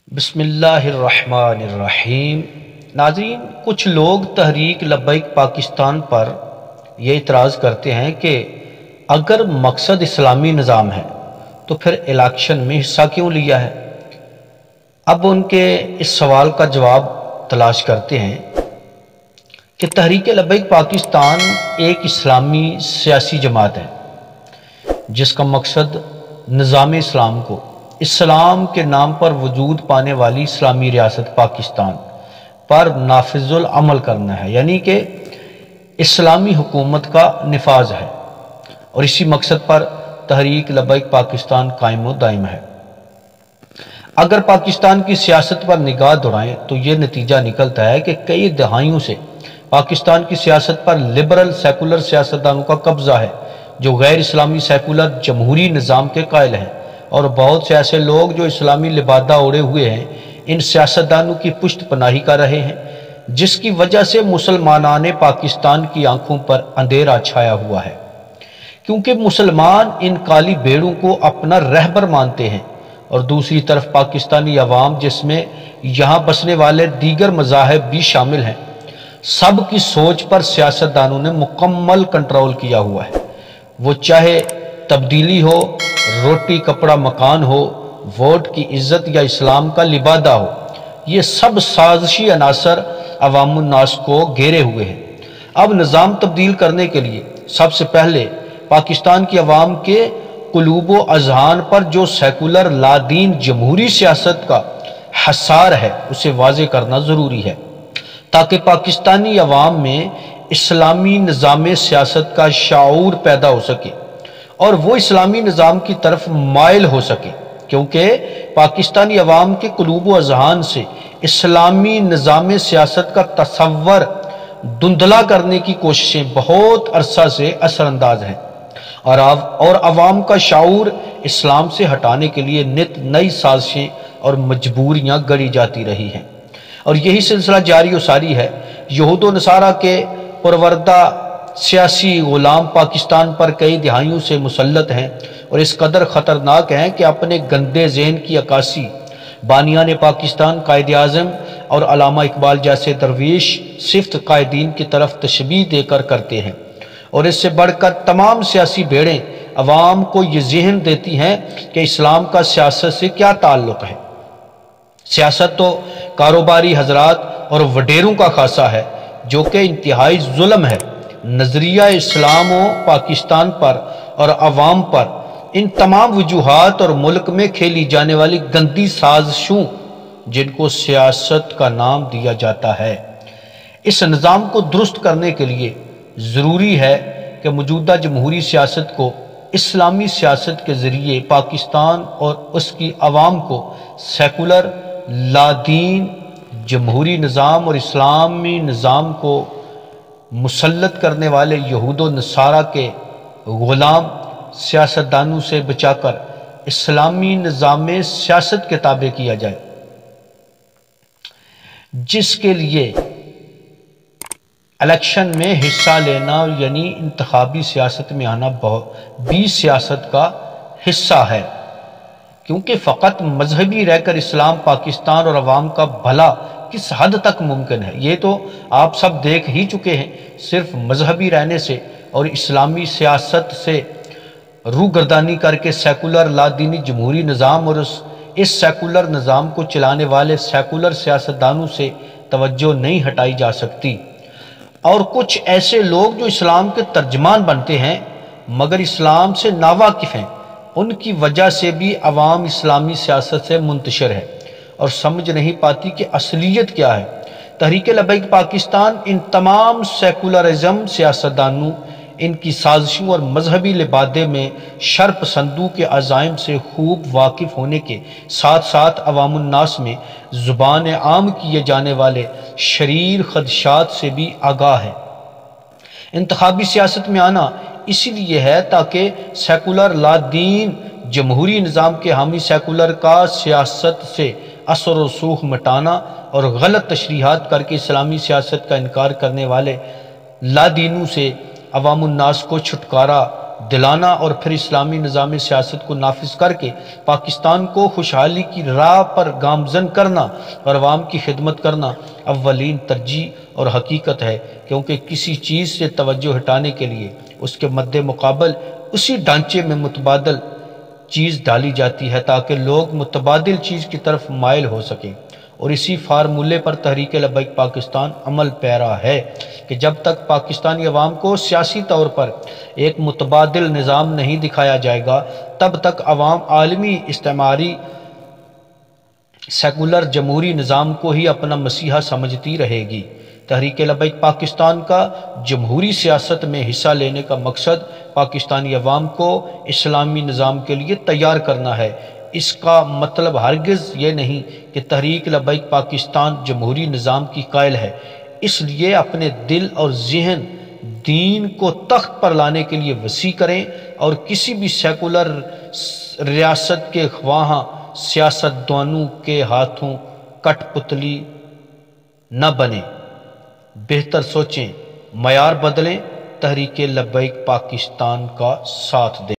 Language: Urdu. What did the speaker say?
بسم اللہ الرحمن الرحیم۔ ناظرین، کچھ لوگ تحریک لبیک پاکستان پر یہ اعتراض کرتے ہیں کہ اگر مقصد اسلامی نظام ہے تو پھر الیکشن میں حصہ کیوں لیا ہے۔ اب ان کے اس سوال کا جواب تلاش کرتے ہیں کہ تحریک لبیک پاکستان ایک اسلامی سیاسی جماعت ہے جس کا مقصد نظام اسلام کو اسلام کے نام پر وجود پانے والی اسلامی ریاست پاکستان پر نافذ العمل کرنا ہے، یعنی کہ اسلامی حکومت کا نفاذ ہے، اور اسی مقصد پر تحریک لبیک پاکستان قائم و دائم ہے۔ اگر پاکستان کی سیاست پر نگاہ دوڑائیں تو یہ نتیجہ نکلتا ہے کہ کئی دہائیوں سے پاکستان کی سیاست پر لبرل سیکولر سیاستدانوں کا قبضہ ہے جو غیر اسلامی سیکولر جمہوری نظام کے قائل ہیں، اور بہت سے ایسے لوگ جو اسلامی لبادہ اوڑھے ہوئے ہیں ان سیاستدانوں کی پشت پناہی کر رہے ہیں، جس کی وجہ سے مسلمانان پاکستان کی آنکھوں پر اندھیرا چھایا ہوا ہے، کیونکہ مسلمان ان کالی بھیڑوں کو اپنا رہبر مانتے ہیں، اور دوسری طرف پاکستانی عوام جس میں یہاں بسنے والے دیگر مذاہب بھی شامل ہیں، سب کی سوچ پر سیاستدانوں نے مکمل کنٹرول کیا ہوا ہے۔ وہ چاہے تبدیلی ہو، روٹی کپڑا مکان ہو، ووٹ کی عزت یا اسلام کا لبادہ ہو، یہ سب سازشی عناصر عوام الناس کو گھیرے ہوئے ہیں۔ اب نظام تبدیل کرنے کے لیے سب سے پہلے پاکستان کی عوام کے قلوب و اذہان پر جو سیکولر لادین جمہوری سیاست کا حصار ہے اسے واضح کرنا ضروری ہے، تاکہ پاکستانی عوام میں اسلامی نظام سیاست کا شعور پیدا ہو سکے اور وہ اسلامی نظام کی طرف مائل ہو سکے، کیونکہ پاکستانی عوام کے قلوب و اذہان سے اسلامی نظام سیاست کا تصور دھندلا کرنے کی کوششیں بہت عرصہ سے اثر انداز ہیں، اور عوام کا شعور اسلام سے ہٹانے کے لیے نت نئی سازشیں اور مجبوریاں گڑی جاتی رہی ہیں، اور یہی سلسلہ جاری و ساری ہے۔ یہود و نصارہ کے پروردہ سیاسی غلام پاکستان پر کئی دہائیوں سے مسلط ہیں اور اس قدر خطرناک ہیں کہ اپنے گندے ذہن کی عکاسی بانیان پاکستان قائد اعظم اور علامہ اقبال جیسے درویش صفت قائدین کی طرف تشبیہ دے کر کرتے ہیں، اور اس سے بڑھ کر تمام سیاسی بھیڑیں عوام کو یہ ذہن دیتی ہیں کہ اسلام کا سیاست سے کیا تعلق ہے۔ سیاست تو کاروباری حضرات اور وڈیروں کا خاصہ ہے جو کہ انتہائی ظلم ہے۔ نظریہ اسلام و پاکستان پر اور عوام پر ان تمام وجوہات اور ملک میں کھیلی جانے والی گندی سازشوں جن کو سیاست کا نام دیا جاتا ہے، اس نظام کو درست کرنے کے لیے ضروری ہے کہ موجودہ جمہوری سیاست کو اسلامی سیاست کے ذریعے پاکستان اور اس کی عوام کو سیکولر لادین جمہوری نظام اور اسلامی نظام کو مسلط کرنے والے یہود و نصارہ کے غلام سیاستدانوں سے بچا کر اسلامی نظام سیاست کے تابع کیا جائے، جس کے لیے الیکشن میں حصہ لینا یعنی انتخابی سیاست میں آنا بھی سیاست کا حصہ ہے، کیونکہ فقط مذہبی رہ کر اسلام پاکستان اور عوام کا بھلا کس حد تک ممکن ہے یہ تو آپ سب دیکھ ہی چکے ہیں۔ صرف مذہبی رہنے سے اور اسلامی سیاست سے روگردانی کر کے سیکولر لادینی جمہوری نظام اور اس سیکولر نظام کو چلانے والے سیکولر سیاستدانوں سے توجہ نہیں ہٹائی جا سکتی، اور کچھ ایسے لوگ جو اسلام کے ترجمان بنتے ہیں مگر اسلام سے ناواقف ہیں، ان کی وجہ سے بھی عوام اسلامی سیاست سے منتشر ہے اور سمجھ نہیں پاتی کہ اصلیت کیا ہے۔ تحریک لبیک پاکستان ان تمام سیکولرزم سیاستدانوں، ان کی سازشوں اور مذہبی لبادے میں شرپسندوں کے عزائم سے خوب واقف ہونے کے ساتھ ساتھ عوام الناس میں زبان عام کیے جانے والے شریر خدشات سے بھی آگاہ ہے۔ انتخابی سیاست میں آنا اسی لیے ہے تاکہ سیکولر لادین جمہوری نظام کے حامی سیکولر کا سیاست سے اثر و رسوخ مٹانا اور غلط تشریحات کر کے اسلامی سیاست کا انکار کرنے والے لادینوں سے عوام الناس کو چھٹکارا دلانا اور پھر اسلامی نظام سیاست کو نافذ کر کے پاکستان کو خوشحالی کی راہ پر گامزن کرنا اور عوام کی خدمت کرنا اولین ترجیح اور حقیقت ہے، کیونکہ کسی چیز سے توجہ ہٹانے کے لیے اس کے مد مقابل اسی ڈھانچے میں متبادل چیز ڈالی جاتی ہے تاکہ لوگ متبادل چیز کی طرف مائل ہو سکیں، اور اسی فارمولے پر تحریک لبیک پاکستان عمل پیرا ہے کہ جب تک پاکستانی عوام کو سیاسی طور پر ایک متبادل نظام نہیں دکھایا جائے گا، تب تک عوام عالمی استعماری سیکولر جمہوری نظام کو ہی اپنا مسیحا سمجھتی رہے گی۔ تحریک لبیک پاکستان کا جمہوری سیاست میں حصہ لینے کا مقصد پاکستانی عوام کو اسلامی نظام کے لیے تیار کرنا ہے۔ اس کا مطلب ہرگز یہ نہیں کہ تحریک لبیک پاکستان جمہوری نظام کی قائل ہے، اس لیے اپنے دل اور ذہن دین کو تخت پر لانے کے لیے وسیع کریں اور کسی بھی سیکولر ریاست کے خواہاں سیاست دانوں کے ہاتھوں کٹ پتلی نہ بنیں۔ بہتر سوچیں، معیار بدلیں، تحریک لبیک پاکستان کا ساتھ دیں۔